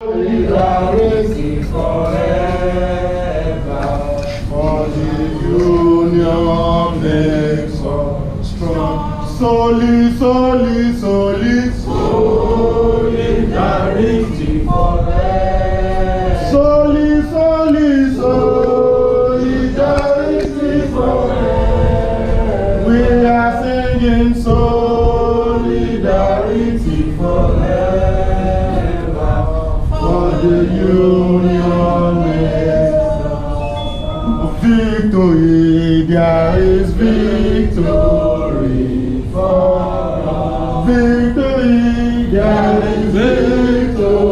Solidarity forever, for the union makes us strong. Solidarity forever. Solidarity forever. We are singing solidarity forever, for the union makes us victory. There is victory for us. Victory. There is victory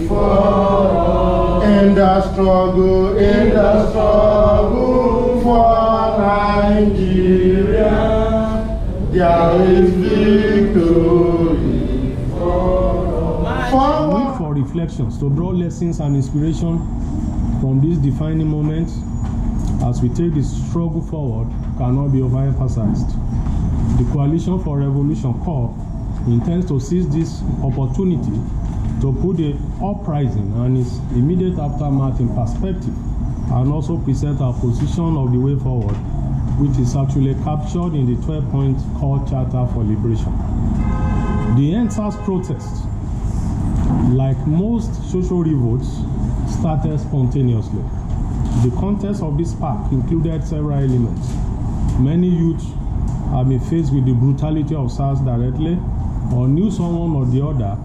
for us. In the struggle for Nigeria, there is victory for us. Need for reflections to draw lessons and inspiration from these defining moments as we take the struggle forward cannot be overemphasized. The Coalition for Revolution Corps intends to seize this opportunity to put the uprising and its immediate aftermath in perspective, and also present our position of the way forward, which is actually captured in the 12-point core charter for liberation. The EndSars protest, like most social revolts, started spontaneously. The context of this spark included several elements. Many youths have been faced with the brutality of SARS directly, or knew someone or the other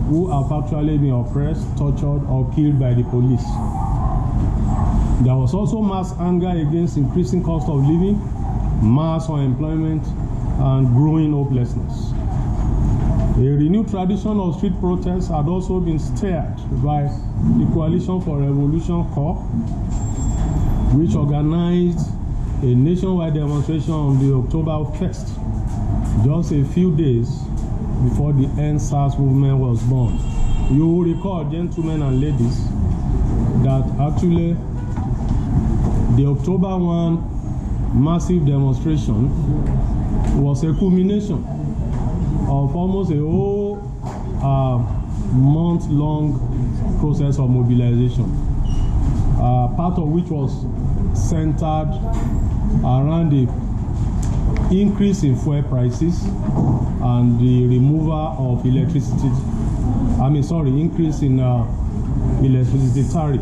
who have actually been oppressed, tortured, or killed by the police. There was also mass anger against increasing cost of living, mass unemployment, and growing hopelessness. A renewed tradition of street protests had also been stirred by the Coalition for Revolution Corps, which organized a nationwide demonstration on the October 1st, just a few days before the EndSars movement was born. You will recall, gentlemen and ladies, that actually the October 1 massive demonstration was a culmination of almost a whole month-long process of mobilization, part of which was centered around the increase in fuel prices and the removal of increase in electricity tariff.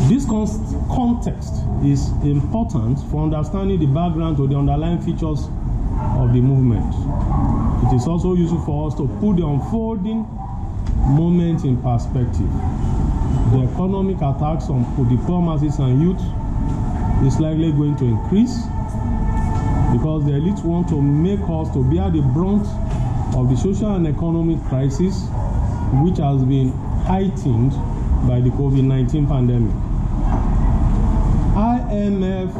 This context is important for understanding the background to the underlying features of the movement. It is also useful for us to put the unfolding moment in perspective. The economic attacks on the poor masses and youth is likely going to increase because the elites want to make us to bear the brunt of the social and economic crisis, which has been heightened by the COVID-19 pandemic. IMF,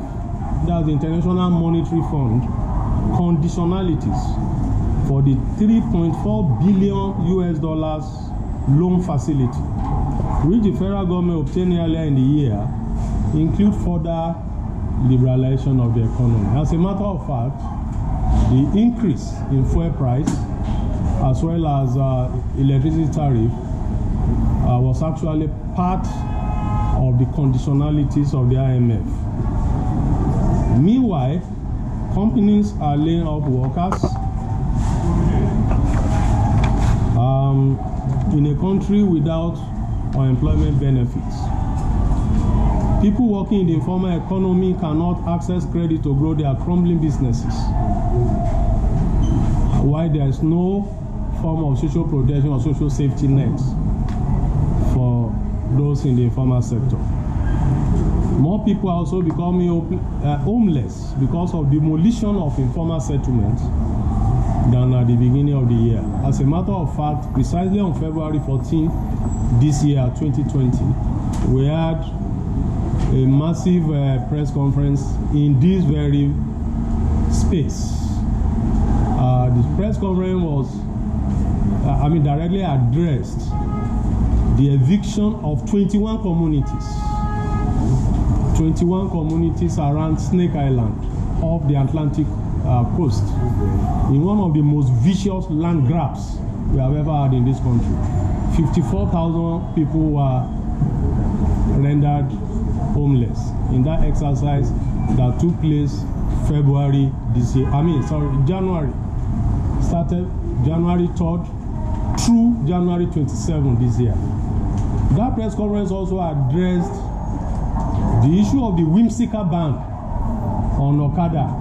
that's the International Monetary Fund, conditionalities for the $3.4 billion loan facility, which the federal government obtained earlier in the year, include further liberalization of the economy. As a matter of fact, the increase in fuel price as well as electricity tariff was actually part of the conditionalities of the IMF. Meanwhile, companies are laying off workers in a country without unemployment benefits. People working in the informal economy cannot access credit to grow their crumbling businesses, while there is no form of social protection or social safety nets for those in the informal sector. More people are also becoming homeless because of demolition of informal settlements than at the beginning of the year. As a matter of fact, precisely on February 14 this year, 2020, we had a massive press conference in this very space. The press conference was, directly addressed the eviction of 21 communities. 21 communities around Snake Island off the Atlantic coast in one of the most vicious land grabs we have ever had in this country. 54,000 people were rendered homeless in that exercise that took place February this year. January. Started January 3rd through January 27th this year. That press conference also addressed the issue of the whimsical ban on Okada,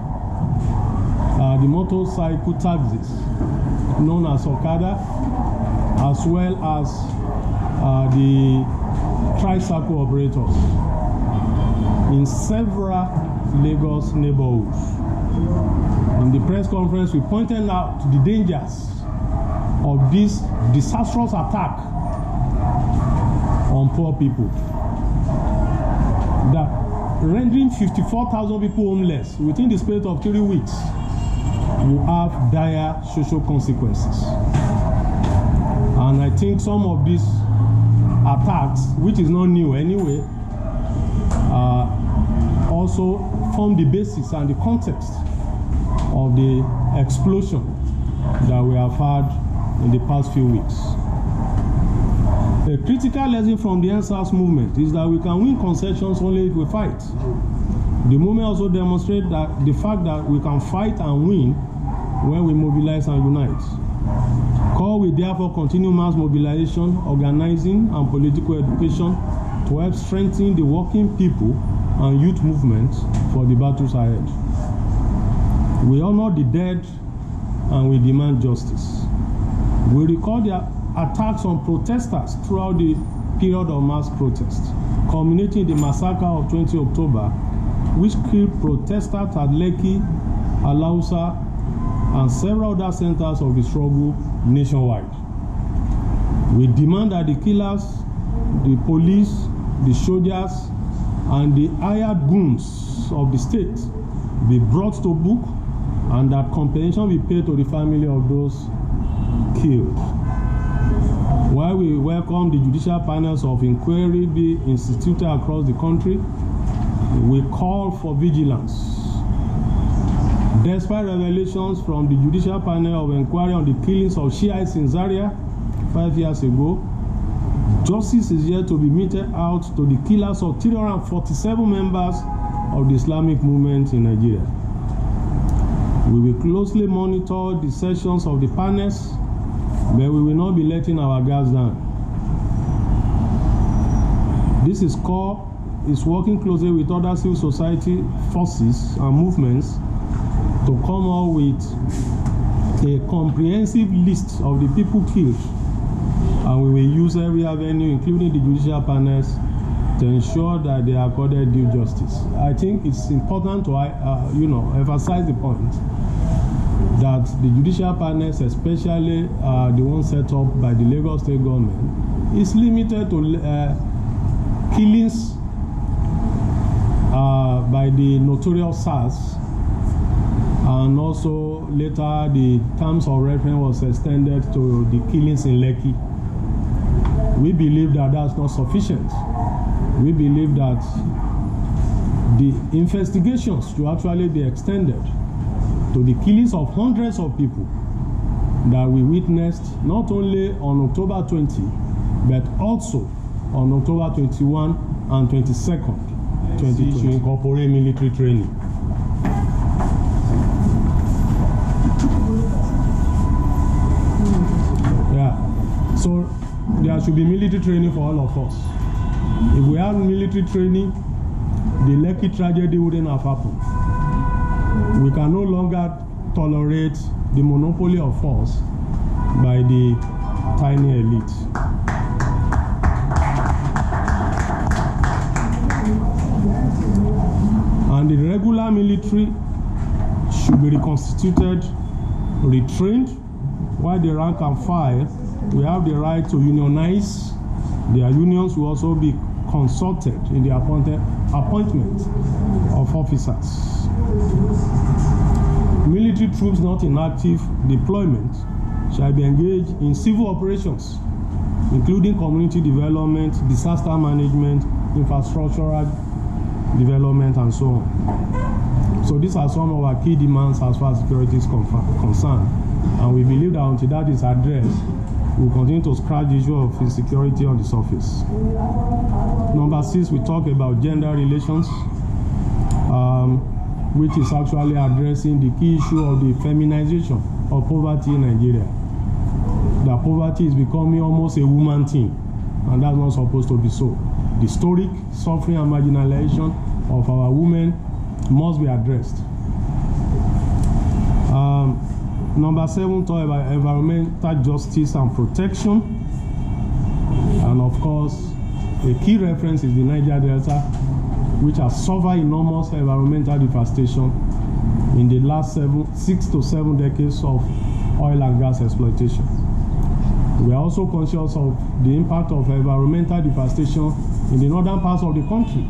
the motorcycle taxis known as Okada, as well as the tricycle operators in several Lagos neighborhoods. In the press conference, we pointed out the dangers of this disastrous attack on poor people, that rendering 54,000 people homeless within the space of 3 weeks will have dire social consequences. And I think some of these attacks, which is not new anyway, also form the basis and the context of the explosion that we have had in the past few weeks. A critical lesson from the EndSars movement is that we can win concessions only if we fight. The movement also demonstrates that the fact that we can fight and win when we mobilize and unite. Call will therefore continue mass mobilization, organizing, and political education to help strengthen the working people and youth movement for the battles ahead. We honor the dead and we demand justice. We record the attacks on protesters throughout the period of mass protest, culminating in the massacre of 20 October, which killed protesters at Lekki, Alausa, and several other centers of the struggle nationwide. We demand that the killers, the police, the soldiers, and the hired goons of the state be brought to book, and that compensation be paid to the family of those killed. While we welcome the judicial panels of inquiry be instituted across the country, we call for vigilance. Despite revelations from the judicial panel of inquiry on the killings of Shiites in Zaria 5 years ago, justice is yet to be meted out to the killers of 347 members of the Islamic movement in Nigeria. We will closely monitor the sessions of the panels, but we will not be letting our guards down. This is working closely with other civil society forces and movements to come up with a comprehensive list of the people killed, and we will use every avenue, including the judicial panels, to ensure that they are accorded due justice. I think it's important to emphasize the point that the judicial panels, especially the one set up by the Lagos state government, is limited to killings by the notorious SARS, and also later the terms of reference was extended to the killings in Lekki. We believe that that's not sufficient. We believe that the investigations should actually be extended to the killings of hundreds of people that we witnessed not only on October 20, but also on October 21 and 22nd, 2020, to incorporate military training. So there should be military training for all of us. If we had military training, the Lekki tragedy wouldn't have happened. We can no longer tolerate the monopoly of force by the tiny elite. And the regular military should be reconstituted, retrained, while the rank and file, we have the right to unionize. Their unions will also be consulted in the appointment of officers. Military troops not in active deployment shall be engaged in civil operations, including community development, disaster management, infrastructural development, and so on. So these are some of our key demands as far as security is concerned. And we believe that until that is addressed, we continue to scratch the issue of insecurity on the surface. Number 6, we talk about gender relations, which is actually addressing the key issue of the feminization of poverty in Nigeria. That poverty is becoming almost a woman thing, and that's not supposed to be so. The historic suffering and marginalization of our women must be addressed. Number 7, talk about environmental justice and protection. And of course, a key reference is the Niger Delta, which has suffered enormous environmental devastation in the last 6 to 7 decades of oil and gas exploitation. We are also conscious of the impact of environmental devastation in the northern parts of the country,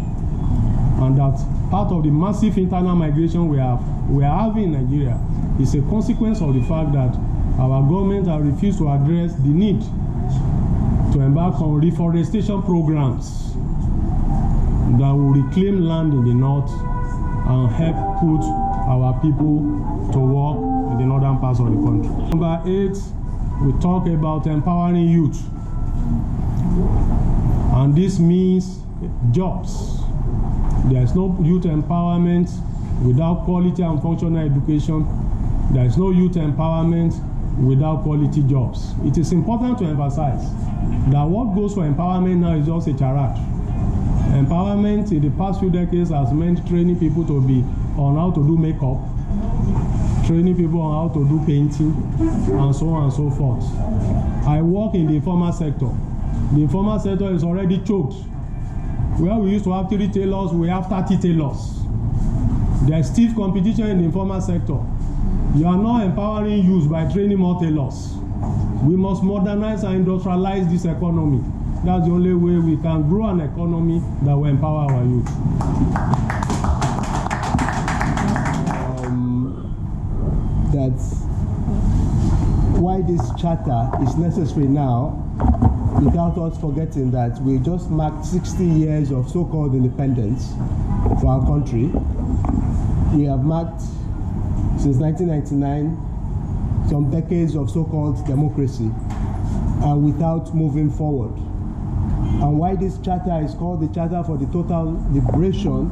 and that part of the massive internal migration we are having in Nigeria is a consequence of the fact that our government has refused to address the need to embark on reforestation programs that will reclaim land in the north and help put our people to work in the northern parts of the country. Number 8, we talk about empowering youth, and this means jobs. There is no youth empowerment without quality and functional education. There is no youth empowerment without quality jobs. It is important to emphasize that what goes for empowerment now is just a charade. Empowerment in the past few decades has meant training people to be on how to do makeup, training people on how to do painting, and so on and so forth. I work in the informal sector. The informal sector is already choked. Where we used to have 3 tailors, we have 30 tailors. There is stiff competition in the informal sector. You are not empowering youth by training more tailors. We must modernize and industrialize this economy. That's the only way we can grow an economy that will empower our youth. That's why this charter is necessary now, without us forgetting that we just marked 60 years of so-called independence for our country. We have marked, since 1999, some decades of so-called democracy, and without moving forward. And why this charter is called the Charter for the Total Liberation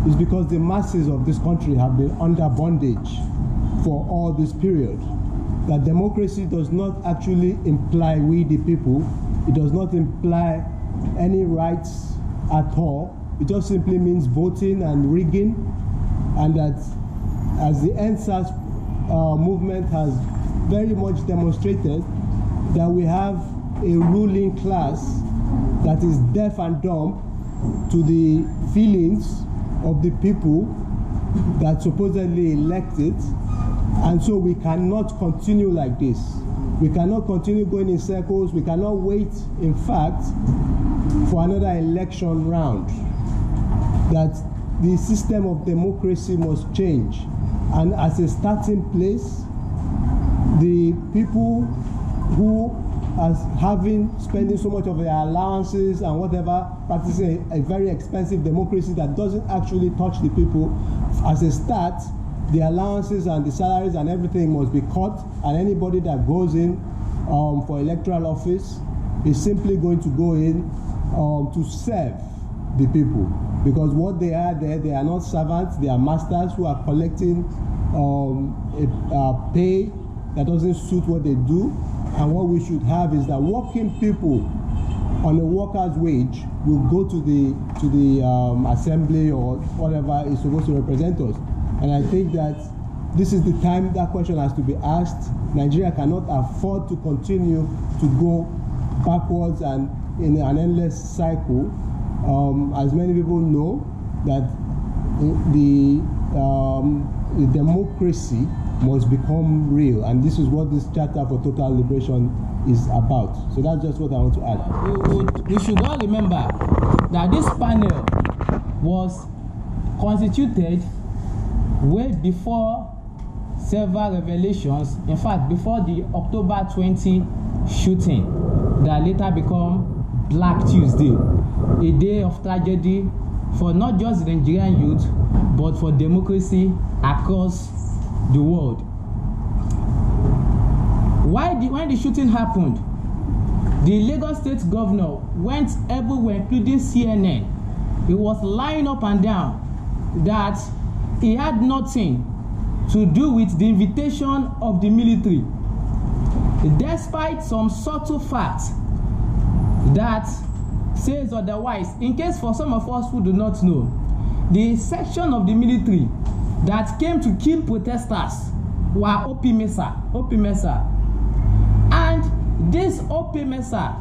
is because the masses of this country have been under bondage for all this period. That democracy does not actually imply we the people. It does not imply any rights at all. It just simply means voting and rigging, and that as the EndSars movement has very much demonstrated, that we have a ruling class that is deaf and dumb to the feelings of the people that supposedly elect it. And so we cannot continue like this. We cannot continue going in circles. We cannot wait, in fact, for another election round. That the system of democracy must change. And as a starting place, the people who are spending so much of their allowances and whatever, practicing a very expensive democracy that doesn't actually touch the people, as a start, the allowances and the salaries and everything must be cut, and anybody that goes in for electoral office is simply going to go in to serve the people. Because what they are there, they are not servants, they are masters who are collecting a pay that doesn't suit what they do. And what we should have is that working people on a worker's wage will go to the assembly or whatever is supposed to represent us. And I think that this is the time that question has to be asked. Nigeria cannot afford to continue to go backwards and in an endless cycle. As many people know, that the democracy must become real, and this is what this Charter for Total Liberation is about. So that's just what I want to add. We should all remember that this panel was constituted way before several revelations, in fact before the October 20 shooting that later become Black Tuesday, a day of tragedy for not just the Nigerian youth but for democracy across the world. When the shooting happened, The Lagos State governor went everywhere, including CNN. He was lying up and down that he had nothing to do with the invitation of the military, despite some subtle facts that says otherwise. In case for some of us who do not know, the section of the military that came to kill protesters were OP-MESA. And this OP-MESA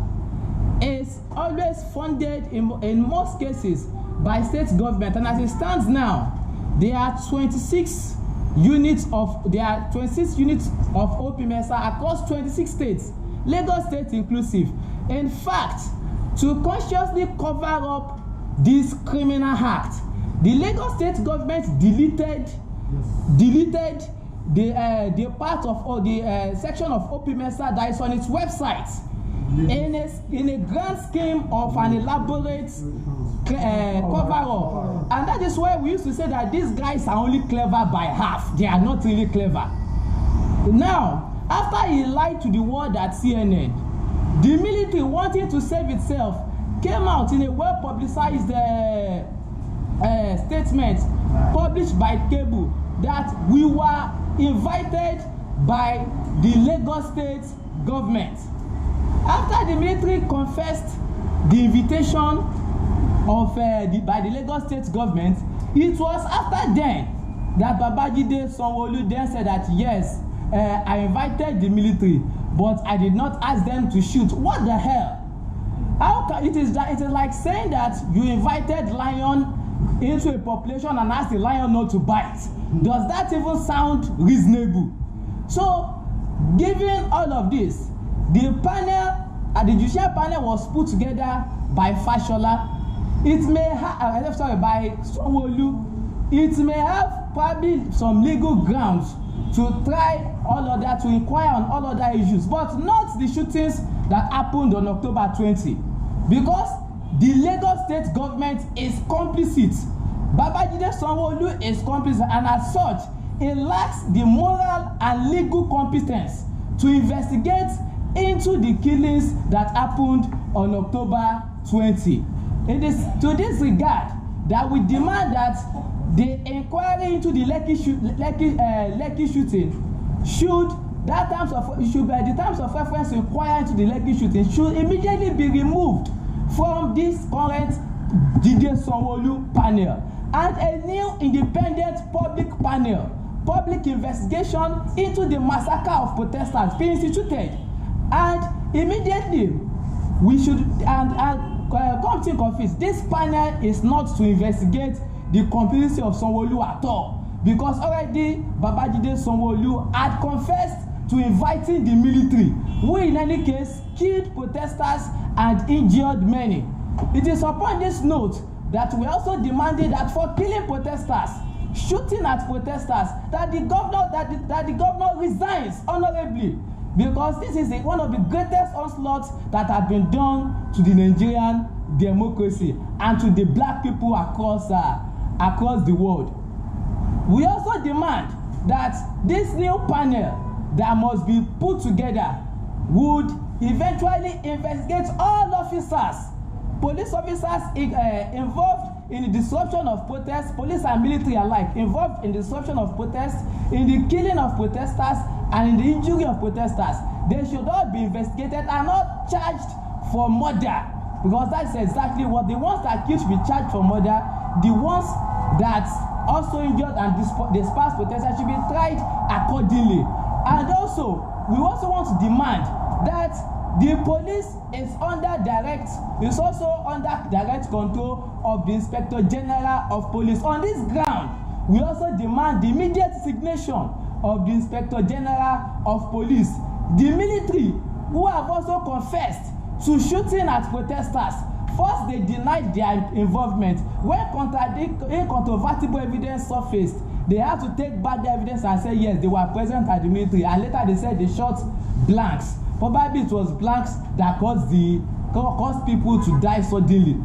is always funded in most cases by state government, and as it stands now, there are 26 units of OP-MESA across 26 states, Lagos State inclusive. In fact, to consciously cover up this criminal act, the Lagos State government deleted the part of the section of OP-MESA that is on its website in a grand scheme of an elaborate cover-up. And that is why we used to say that these guys are only clever by half. They are not really clever. Now, after he lied to the world at CNN, the military, wanting to save itself, came out in a well-publicized statement published by cable that we were invited by the Lagos State government. After the military confessed the invitation of by the Lagos State government, it was after then that Babajide Sanwo-Olu then said that yes, I invited the military, but I did not ask them to shoot. What the hell? How can it is like saying that you invited lion into a population and asked the lion not to bite? Does that even sound reasonable? So, given all of this, the panel, the judicial panel was put together by Fashola. It may have, by Sanwo-Olu. It may have probably some legal grounds to try all of that, to inquire on all other issues, but not the shootings that happened on October 20, because the Lagos State government is complicit. Babajide Sanwo-Olu is complicit, and as such, it lacks the moral and legal competence to investigate into the killings that happened on October 20. It is to this regard that we demand that the inquiry into the Lekki shooting should the terms of reference inquiry into the Lekki shooting should immediately be removed from this current Jide Sanwo-Olu panel, and a new independent public investigation into the massacre of protesters be instituted. And immediately we should come think of it, this panel is not to investigate the complicity of Sanwo-Olu at all, because already Babajide Sanwo-Olu had confessed to inviting the military, who in any case killed protesters and injured many. It is upon this note that we also demanded that for killing protesters, shooting at protesters, that the governor resigns honorably, because this is one of the greatest onslaughts that have been done to the Nigerian democracy and to the black people across the world. We also demand that this new panel that must be put together would eventually investigate all officers, police officers involved in the disruption of protests, police and military alike involved in the disruption of protests, in the killing of protesters, and in the injury of protesters. They should all be investigated and not charged for murder, because that's exactly what the ones that killed should be charged for murder. The ones that also injured and dispersed protesters should be tried accordingly. And also, we also want to demand that the police is also under direct control of the Inspector General of Police. On this ground, we also demand the immediate resignation of the Inspector General of Police. The military, who have also confessed to shooting at protesters, first they denied their involvement. When incontrovertible evidence surfaced, they had to take back the evidence and say yes, they were present at the military, and later they said they shot blanks. Probably it was blanks that caused people to die suddenly.